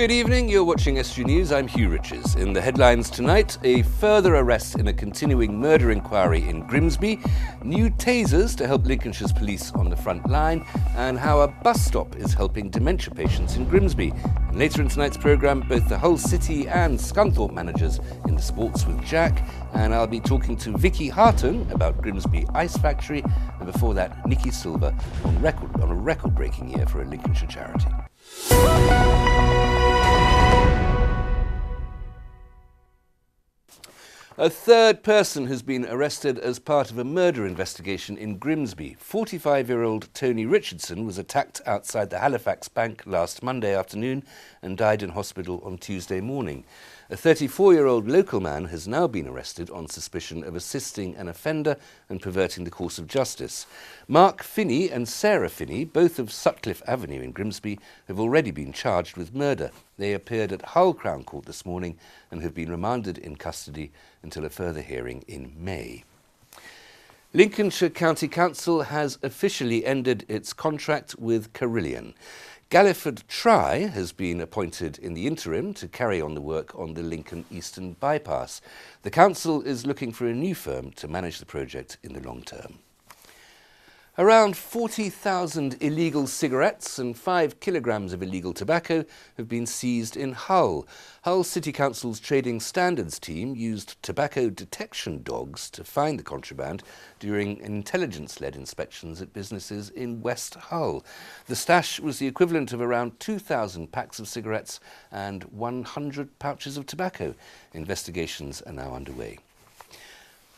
Good evening, you're watching Estuary News, I'm Hugh Riches. In the headlines tonight, a further arrest in a continuing murder inquiry in Grimsby, new tasers to help Lincolnshire's police on the front line, and how a bus stop is helping dementia patients in Grimsby. And later in tonight's programme, both the Hull City and Scunthorpe managers in the sports with Jack, and I'll be talking to Vicky Hartung about Grimsby Ice Factory, and before that, Nikki Silver on a record-breaking year for a Lincolnshire charity. A third person has been arrested as part of a murder investigation in Grimsby. 45-year-old Tony Richardson was attacked outside the Halifax Bank last Monday afternoon and died in hospital on Tuesday morning. A 34-year-old local man has now been arrested on suspicion of assisting an offender and perverting the course of justice. Mark Finney and Sarah Finney, both of Sutcliffe Avenue in Grimsby, have already been charged with murder. They appeared at Hull Crown Court this morning and have been remanded in custody until a further hearing in May. Lincolnshire County Council has officially ended its contract with Carillion. Galliford Try has been appointed in the interim to carry on the work on the Lincoln Eastern Bypass. The council is looking for a new firm to manage the project in the long term. Around 40,000 illegal cigarettes and 5 kilograms of illegal tobacco have been seized in Hull. Hull City Council's Trading Standards team used tobacco detection dogs to find the contraband during intelligence-led inspections at businesses in West Hull. The stash was the equivalent of around 2,000 packs of cigarettes and 100 pouches of tobacco. Investigations are now underway.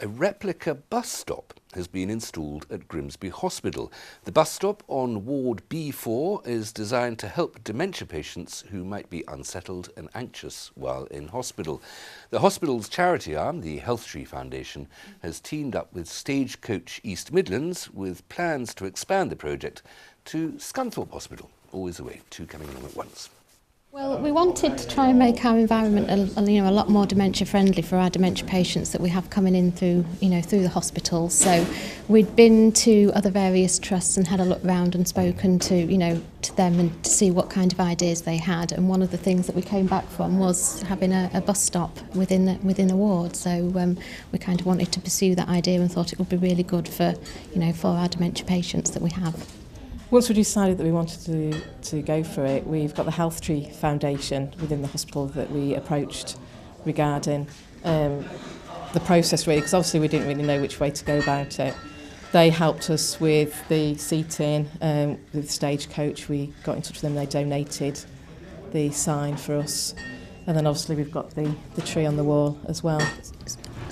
A replica bus stop has been installed at Grimsby Hospital. The bus stop on Ward B4 is designed to help dementia patients who might be unsettled and anxious while in hospital. The hospital's charity arm, the Healthtree Foundation, has teamed up with Stagecoach East Midlands with plans to expand the project to Scunthorpe Hospital. Always the way, two coming along at once. Well, we wanted to try and make our environment a lot more dementia friendly for our dementia patients that we have coming in through the hospital. So we'd been to other various trusts and had a look round and spoken to them and to see what kind of ideas they had. And one of the things that we came back from was having a bus stop within the ward. So we kind of wanted to pursue that idea and thought it would be really good for our dementia patients that we have. Once we decided that we wanted to go for it, we've got the Healthtree Foundation within the hospital that we approached regarding the process really, because obviously we didn't really know which way to go about it. They helped us with the seating, with Stagecoach. We got in touch with them, they donated the sign for us. And then obviously we've got the tree on the wall as well.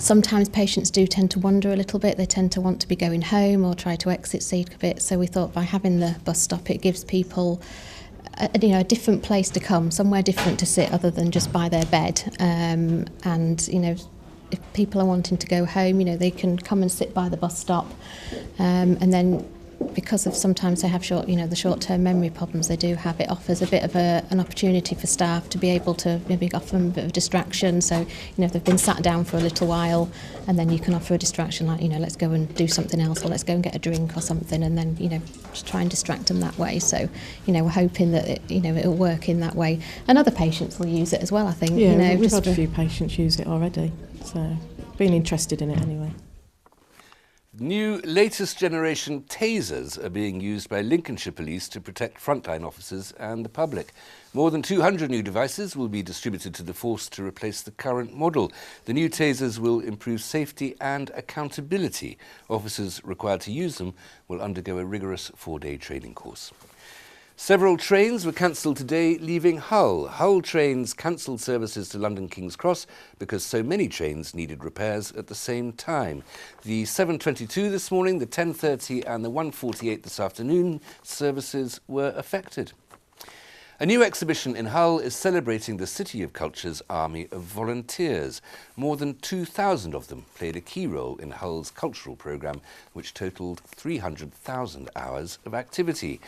Sometimes patients do tend to wander a little bit. They tend to want to be going home or try to exit seat a bit. So we thought by having the bus stop, it gives people a different place to come, somewhere different to sit other than just by their bed. If people are wanting to go home, they can come and sit by the bus stop. And then because of sometimes they have the short-term memory problems they do have, it offers a bit of an opportunity for staff to be able to maybe offer them a bit of distraction. So, if they've been sat down for a little while, and then you can offer a distraction like, let's go and do something else, or let's go and get a drink or something, and then, just try and distract them that way. So, we're hoping that, it'll work in that way. And other patients will use it as well, I think. Yeah, we've had a few patients use it already, so been interested in it anyway. New latest generation tasers are being used by Lincolnshire Police to protect frontline officers and the public. More than 200 new devices will be distributed to the force to replace the current model. The new tasers will improve safety and accountability. Officers required to use them will undergo a rigorous 4-day training course. Several trains were cancelled today, leaving Hull. Hull Trains cancelled services to London King's Cross because so many trains needed repairs at the same time. The 7:22 this morning, the 10:30 and the 1:48 this afternoon services were affected. A new exhibition in Hull is celebrating the City of Culture's army of volunteers. More than 2,000 of them played a key role in Hull's cultural programme, which totalled 300,000 hours of activity.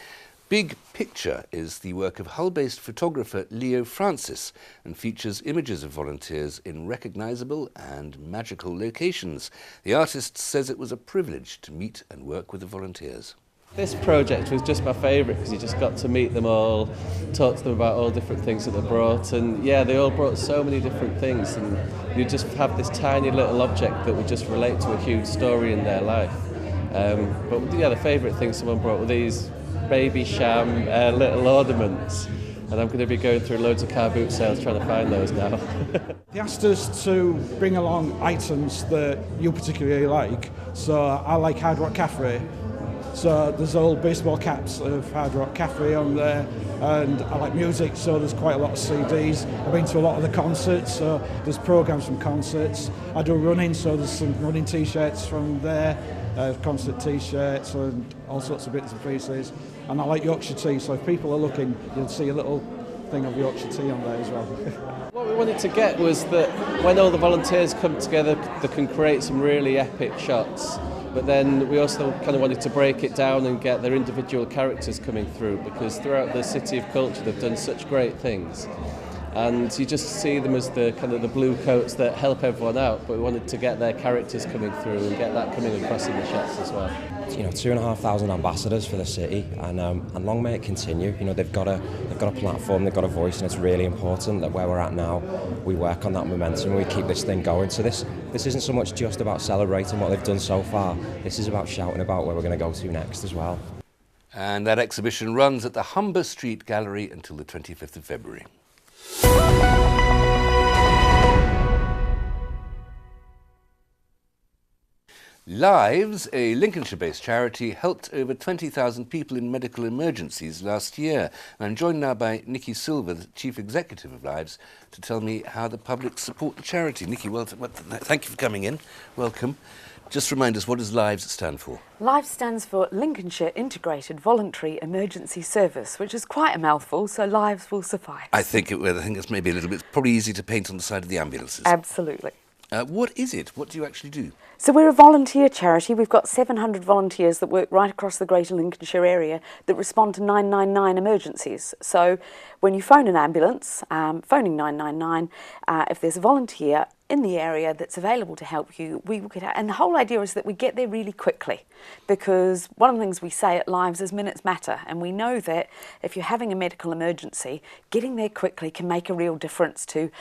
Big Picture is the work of Hull-based photographer Leo Francis and features images of volunteers in recognisable and magical locations. The artist says it was a privilege to meet and work with the volunteers. This project was just my favourite because you just got to meet them all, talk to them about all different things that they brought, and yeah, they all brought so many different things, and you just have this tiny little object that would just relate to a huge story in their life. But yeah, the favourite thing someone brought were these baby sham little ornaments, and I'm going to be going through loads of car boot sales trying to find those now. They asked us to bring along items that you particularly like, so I like Hard Rock Cafe. So there's old baseball caps of Hard Rock Cafe on there, and I like music, so there's quite a lot of CDs. I've been to a lot of the concerts, so there's programmes from concerts. I do running, so there's some running t-shirts from there, concert t-shirts and all sorts of bits and pieces. And I like Yorkshire tea, so if people are looking, you'll see a little thing of Yorkshire tea on there as well. What we wanted to get was that when all the volunteers come together, they can create some really epic shots. But then we also kind of wanted to break it down and get their individual characters coming through, because throughout the City of Culture they've done such great things. And you just see them as the kind of the blue coats that help everyone out, but we wanted to get their characters coming through and get that coming across in the shots as well. You know, 2,500 ambassadors for the city, and long may it continue. You know, they've got a platform, they've got a voice, and it's really important that where we're at now, we work on that momentum and we keep this thing going. So this isn't so much just about celebrating what they've done so far. This is about shouting about where we're going to go to next as well. And that exhibition runs at the Humber Street Gallery until the 25th of February. Lives, a Lincolnshire-based charity, helped over 20,000 people in medical emergencies last year. And I'm joined now by Nikki Silver, the Chief Executive of Lives, to tell me how the public support the charity. Nikki, thank you for coming in. Welcome. Just remind us, what does Lives stand for? Lives stands for Lincolnshire Integrated Voluntary Emergency Service, which is quite a mouthful, so Lives will suffice. I think it's maybe a little bit, probably easy to paint on the side of the ambulances. Absolutely. What is it? What do you actually do? So we're a volunteer charity. We've got 700 volunteers that work right across the greater Lincolnshire area that respond to 999 emergencies. So when you phone an ambulance, phoning 999, if there's a volunteer in the area that's available to help you, we will get out. And the whole idea is that we get there really quickly, because one of the things we say at Lives is minutes matter, and we know that if you're having a medical emergency, getting there quickly can make a real difference to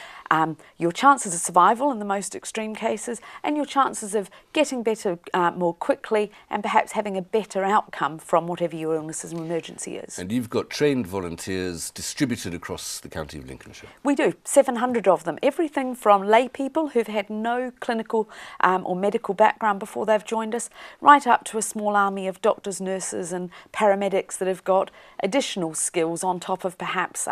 your chances of survival in the most extreme cases, and your chances of getting better more quickly, and perhaps having a better outcome from whatever your illness and emergency is. And you've got trained volunteers distributed across the county of Lincolnshire. We do, 700 of them, everything from lay people who've had no clinical or medical background before they've joined us, right up to a small army of doctors, nurses and paramedics that have got additional skills on top of perhaps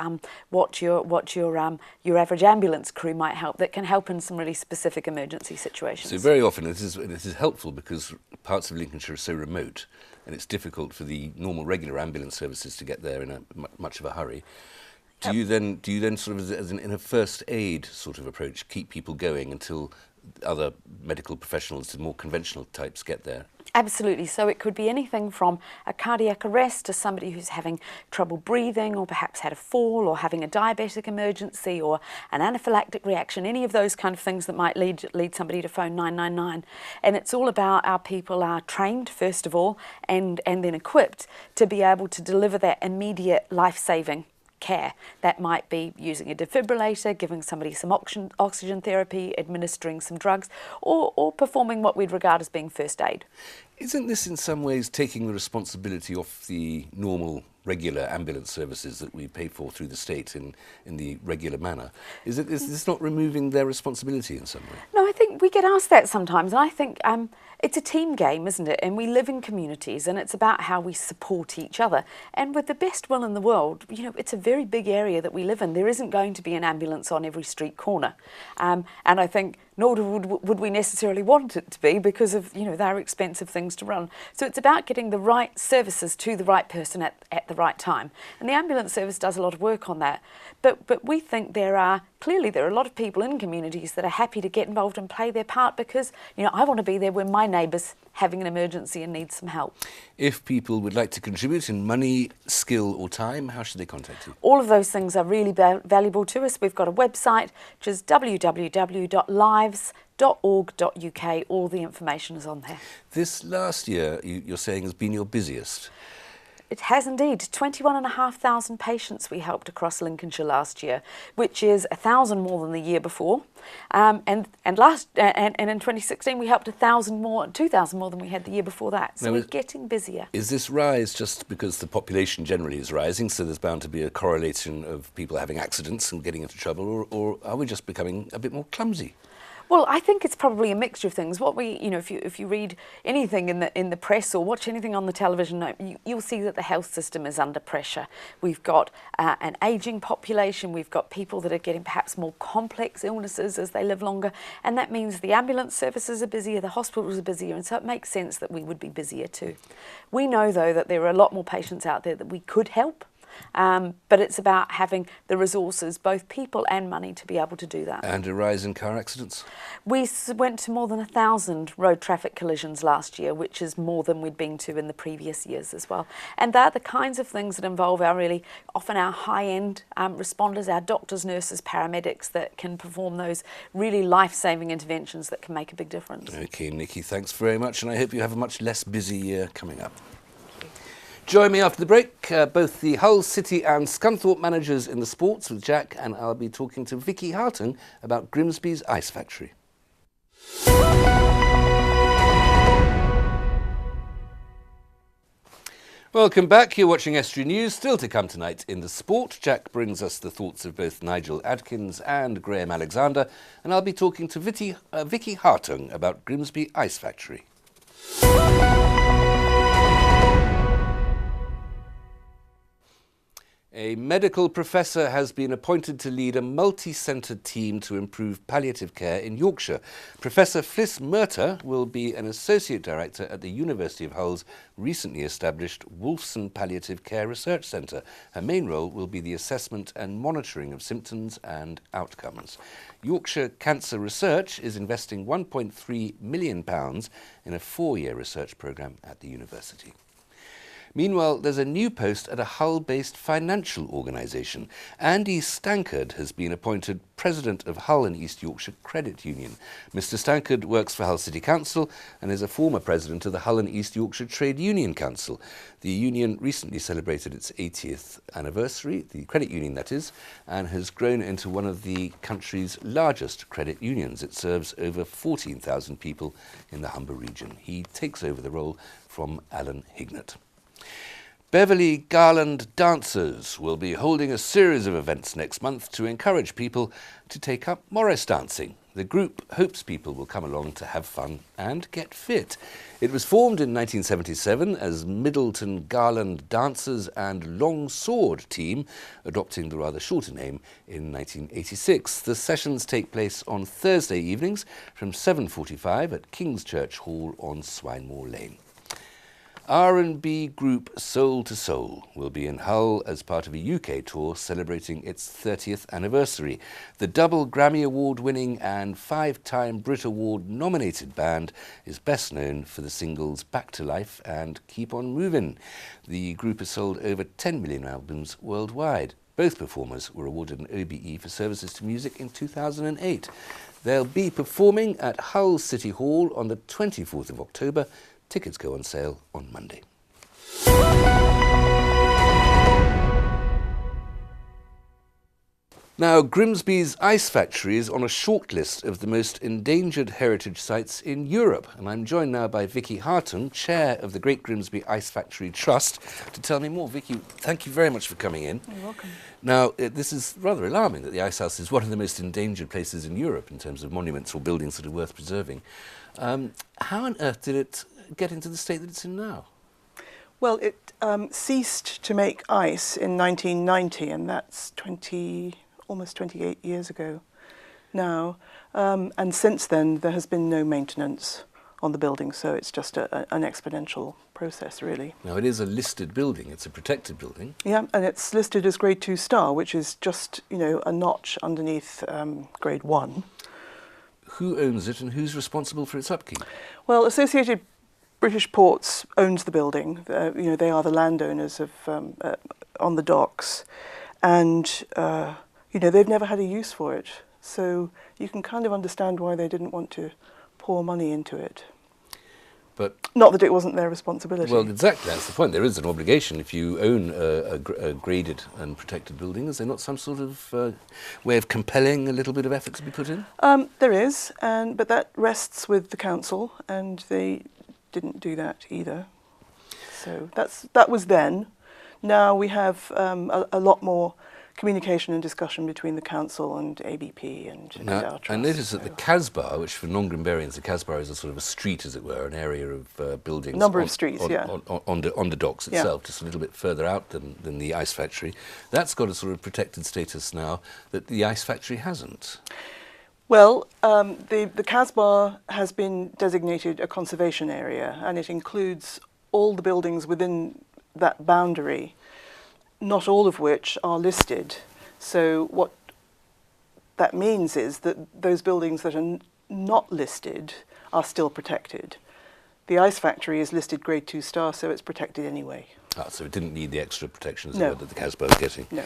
what your average ambulance crew might help, that can help in some really specific emergency situations. So very often it is helpful because parts of Lincolnshire are so remote and it's difficult for the normal regular ambulance services to get there in much of a hurry. Do you then sort of, in a first aid sort of approach, keep people going until other medical professionals and more conventional types get there? Absolutely. So it could be anything from a cardiac arrest to somebody who's having trouble breathing, or perhaps had a fall, or having a diabetic emergency, or an anaphylactic reaction, any of those kind of things that might lead somebody to phone 999. And it's all about our people are trained, first of all, and then equipped to be able to deliver that immediate life-saving care. That might be using a defibrillator, giving somebody some oxygen therapy, administering some drugs, or performing what we'd regard as being first aid. Isn't this in some ways taking the responsibility off the normal regular ambulance services that we pay for through the state in the regular manner? Is this not removing their responsibility in some way? No, I think we get asked that sometimes, and I think it's a team game, isn't it? And we live in communities, and it's about how we support each other. And with the best will in the world, you know, it's a very big area that we live in. There isn't going to be an ambulance on every street corner. And I think nor would we necessarily want it to be, because of, you know, they're expensive things to run. So it's about getting the right services to the right person at the right time. And the ambulance service does a lot of work on that. But we think there are a lot of people in communities that are happy to get involved and play their part, because, you know, I want to be there when my neighbour's having an emergency and needs some help. If people would like to contribute in money, skill or time, how should they contact you? All of those things are really valuable to us. We've got a website, which is www.lives.org.uk. lives.org.uk. All the information is on there. This last year, you're saying, has been your busiest. It has indeed. 21,500 patients we helped across Lincolnshire last year, which is 1,000 more than the year before. And in 2016 we helped 2,000 more than we had the year before that. So we're getting busier. Is this rise just because the population generally is rising, so there's bound to be a correlation of people having accidents and getting into trouble, or are we just becoming a bit more clumsy? Well, I think it's probably a mixture of things. What we, if you read anything in the press or watch anything on the television, you'll see that the health system is under pressure. We've got an ageing population. We've got people that are getting perhaps more complex illnesses as they live longer, and that means the ambulance services are busier, the hospitals are busier, and so it makes sense that we would be busier too. We know, though, that there are a lot more patients out there that we could help. But it's about having the resources, both people and money, to be able to do that. And a rise in car accidents? We went to more than 1,000 road traffic collisions last year, which is more than we'd been to in the previous years as well. And they're the kinds of things that involve often our high-end responders, our doctors, nurses, paramedics that can perform those really life-saving interventions that can make a big difference. OK, Nikki, thanks very much, and I hope you have a much less busy year coming up. Join me after the break, both the Hull City and Scunthorpe managers in the sports with Jack, and I'll be talking to Vicky Hartung about Grimsby's Ice Factory. Welcome back. You're watching Estuary News. Still to come tonight in the sport, Jack brings us the thoughts of both Nigel Adkins and Graham Alexander, and I'll be talking to Vicky Hartung about Grimsby Ice Factory. A medical professor has been appointed to lead a multi-centred team to improve palliative care in Yorkshire. Professor Fliss Murtagh will be an associate director at the University of Hull's recently established Wolfson Palliative Care Research Centre. Her main role will be the assessment and monitoring of symptoms and outcomes. Yorkshire Cancer Research is investing £1.3 million in a 4-year research programme at the university. Meanwhile, there's a new post at a Hull-based financial organisation. Andy Stankard has been appointed President of Hull and East Yorkshire Credit Union. Mr Stankard works for Hull City Council and is a former President of the Hull and East Yorkshire Trade Union Council. The union recently celebrated its 80th anniversary, the credit union that is, and has grown into one of the country's largest credit unions. It serves over 14,000 people in the Humber region. He takes over the role from Alan Hignett. Beverley Garland Dancers will be holding a series of events next month to encourage people to take up Morris dancing. The group hopes people will come along to have fun and get fit. It was formed in 1977 as Middleton Garland Dancers and Long Sword Team, adopting the rather shorter name in 1986. The sessions take place on Thursday evenings from 7:45 at King's Church Hall on Swinemore Lane. R&B group Soul to Soul will be in Hull as part of a UK tour celebrating its 30th anniversary. The double Grammy Award-winning and 5-time Brit Award-nominated band is best known for the singles Back to Life and Keep On Movin'. The group has sold over 10 million albums worldwide. Both performers were awarded an OBE for services to music in 2008. They'll be performing at Hull City Hall on the 24th of October. Tickets go on sale on Monday. Now, Grimsby's Ice Factory is on a short list of the most endangered heritage sites in Europe. And I'm joined now by Vicky Hartung, Chair of the Great Grimsby Ice Factory Trust, to tell me more. Vicky, thank you very much for coming in. You're welcome. Now, this is rather alarming that the Ice House is one of the most endangered places in Europe in terms of monuments or buildings that are worth preserving. How on earth did it get into the state that it's in now? Well, it ceased to make ice in 1990, and that's almost 28 years ago now. And since then, there has been no maintenance on the building, so it's just an exponential process, really. Now, it is a listed building. It's a protected building. Yeah, and it's listed as Grade 2 star, which is just, a notch underneath Grade 1. Who owns it and who's responsible for its upkeep? Well, Associated British Ports owns the building. They are the landowners of on the docks, and they've never had a use for it. So you can kind of understand why they didn't want to pour money into it. But not that it wasn't their responsibility. Well, exactly, that's the point. There is an obligation. If you own a graded and protected building, is there not some sort of way of compelling a little bit of effort to be put in? There is, but that rests with the council, and they didn't do that either. So that was then. Now we have a lot more communication and discussion between the council and ABP and our trust. I noticed that the Casbah, which for non-Grimsby'ians, the Casbah is a sort of a street, as it were, an area of buildings. Number of streets, yeah. On the docks itself, just a little bit further out than the ice factory. That's got a sort of protected status now that the ice factory hasn't. Well, the Casbah has been designated a conservation area, and it includes all the buildings within that boundary, not all of which are listed. So what that means is that those buildings that are not listed are still protected. The ice factory is listed grade 2 star, so it's protected anyway. So it didn't need the extra protections that the Casbah is getting. No.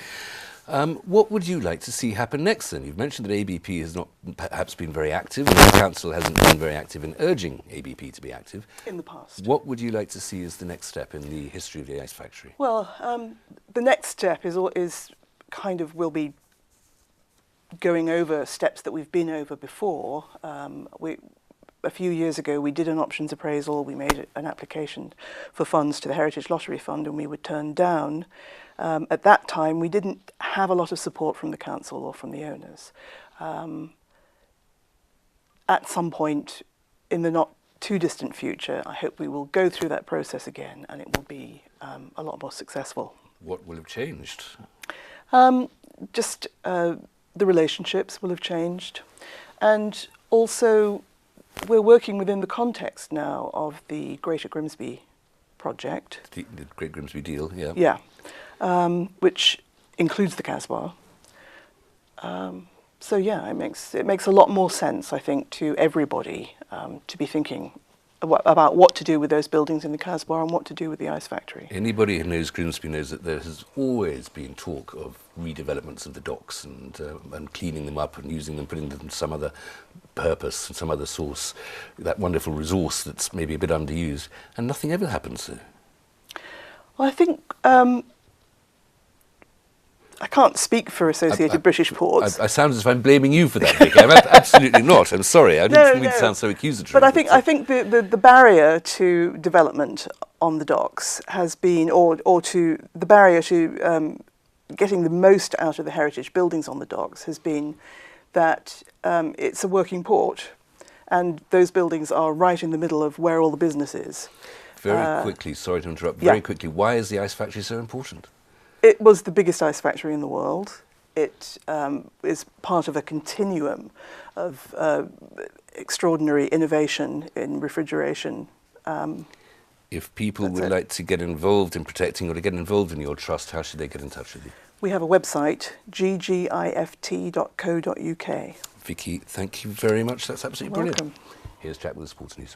What would you like to see happen next then? You've mentioned that ABP has not perhaps been very active, and the council hasn't been very active in urging ABP to be active. In the past. What would you like to see as the next step in the history of the ice factory? Well, the next step will be going over steps that we've been over before. A few years ago, we did an options appraisal. We made an application for funds to the Heritage Lottery Fund, and we were turned down. At that time, we didn't have a lot of support from the council or from the owners. At some point in the not too distant future, I hope we will go through that process again, and it will be a lot more successful. What will have changed? Just the relationships will have changed, and also we're working within the context now of the Greater Grimsby project. The Great Grimsby deal, yeah. Yeah. Which includes the Casbah. So yeah, it makes a lot more sense, I think, to everybody to be thinking about what to do with those buildings in the Casbah and what to do with the ice factory. Anybody who knows Grimsby knows that there has always been talk of redevelopments of the docks and cleaning them up and using them, putting them to some other purpose and some other source, that wonderful resource that's maybe a bit underused, and nothing ever happens there. Well, I think I can't speak for Associated British Ports. I sound as if I'm blaming you for that, Vicky. I'm absolutely not. I'm sorry. I didn't mean to sound so accusatory. But I think the barrier to development on the docks has been, or to the barrier to getting the most out of the heritage buildings on the docks has been that it's a working port, and those buildings are right in the middle of where all the business is. Very quickly, sorry to interrupt, very quickly, why is the ice factory so important? It was the biggest ice factory in the world. It is part of a continuum of extraordinary innovation in refrigeration. If people would like to get involved in protecting or to get involved in your trust, how should they get in touch with you? We have a website, ggift.co.uk. Vicky, thank you very much. That's absolutely brilliant. Welcome. Here's Jack with the Sports News.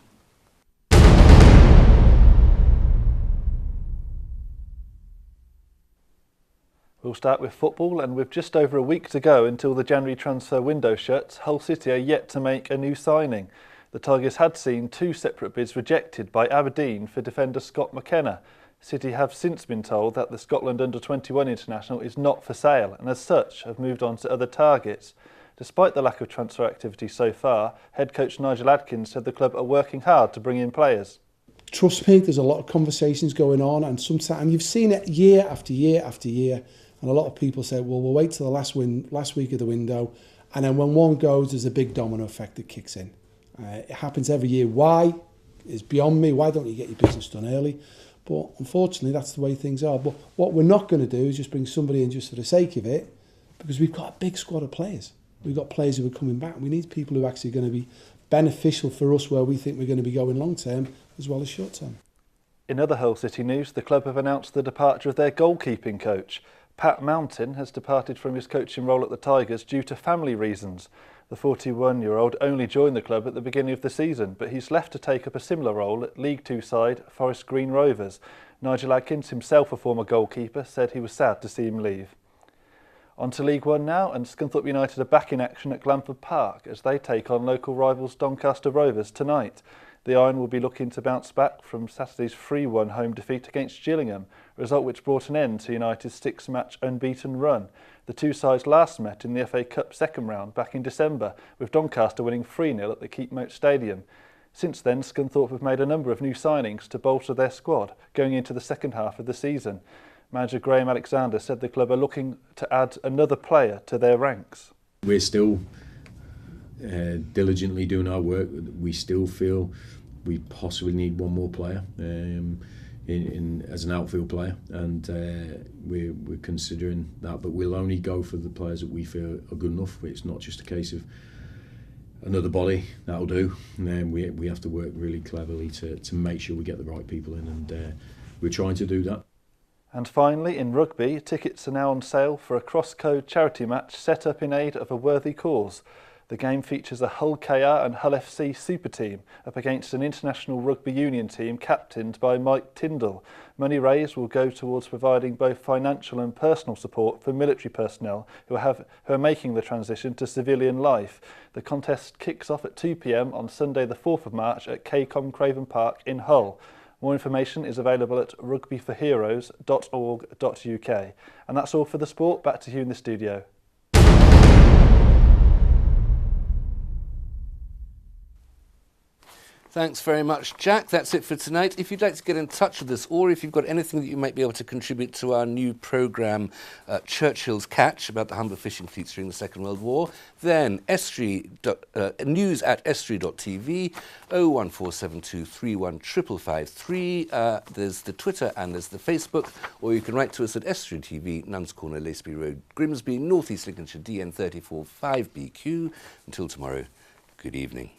We'll start with football, and with just over a week to go until the January transfer window shuts, Hull City are yet to make a new signing. The Tigers had seen 2 separate bids rejected by Aberdeen for defender Scott McKenna. City have since been told that the Scotland under-21 international is not for sale, and as such have moved on to other targets. Despite the lack of transfer activity so far, head coach Nigel Adkins said the club are working hard to bring in players. Trust me, there's a lot of conversations going on, and sometimes you've seen it year after year after year. And a lot of people say, well, we'll wait till the last week of the window. And then when one goes, there's a big domino effect that kicks in. It happens every year. Why is beyond me. Why don't you get your business done early? But unfortunately, that's the way things are. But what we're not going to do is just bring somebody in just for the sake of it, because we've got a big squad of players. We've got players who are coming back. We need people who are actually going to be beneficial for us where we think we're going to be going long term as well as short term. In other Hull City news, the club have announced the departure of their goalkeeping coach. Pat Mountain has departed from his coaching role at the Tigers due to family reasons. The 41-year-old only joined the club at the beginning of the season, but he's left to take up a similar role at League Two side Forest Green Rovers. Nigel Adkins, himself a former goalkeeper, said he was sad to see him leave. On to League One now, and Scunthorpe United are back in action at Glanford Park as they take on local rivals Doncaster Rovers tonight. The Iron will be looking to bounce back from Saturday's 3-1 home defeat against Gillingham, a result which brought an end to United's 6-match unbeaten run. The two sides last met in the FA Cup second round back in December, with Doncaster winning 3-0 at the Keepmoat Stadium. Since then, Scunthorpe have made a number of new signings to bolster their squad going into the second half of the season. Manager Graham Alexander said the club are looking to add another player to their ranks. We're still diligently doing our work. We still feel we possibly need one more player as an outfield player, and we're considering that, but we'll only go for the players that we feel are good enough. It's not just a case of another body, that'll do. And then we have to work really cleverly to make sure we get the right people in, and we're trying to do that. And finally, in rugby, tickets are now on sale for a cross-code charity match set up in aid of a worthy cause. The game features a Hull KR and Hull FC super team up against an international rugby union team captained by Mike Tyndall. Money raised will go towards providing both financial and personal support for military personnel who are making the transition to civilian life. The contest kicks off at 2 p.m. on Sunday the 4th of March at KCOM Craven Park in Hull. More information is available at rugbyforheroes.org.uk. And that's all for the sport. Back to you in the studio. Thanks very much, Jack. That's it for tonight. If you'd like to get in touch with us, or if you've got anything that you might be able to contribute to our new programme, Churchill's Catch, about the Humber fishing fleets during the Second World War, then news at estuary.tv, 01472 31 553. There's the Twitter and there's the Facebook, or you can write to us at Estuary TV, Nuns Corner, Laceby Road, Grimsby, North East Lincolnshire, DN34 5BQ. Until tomorrow, good evening.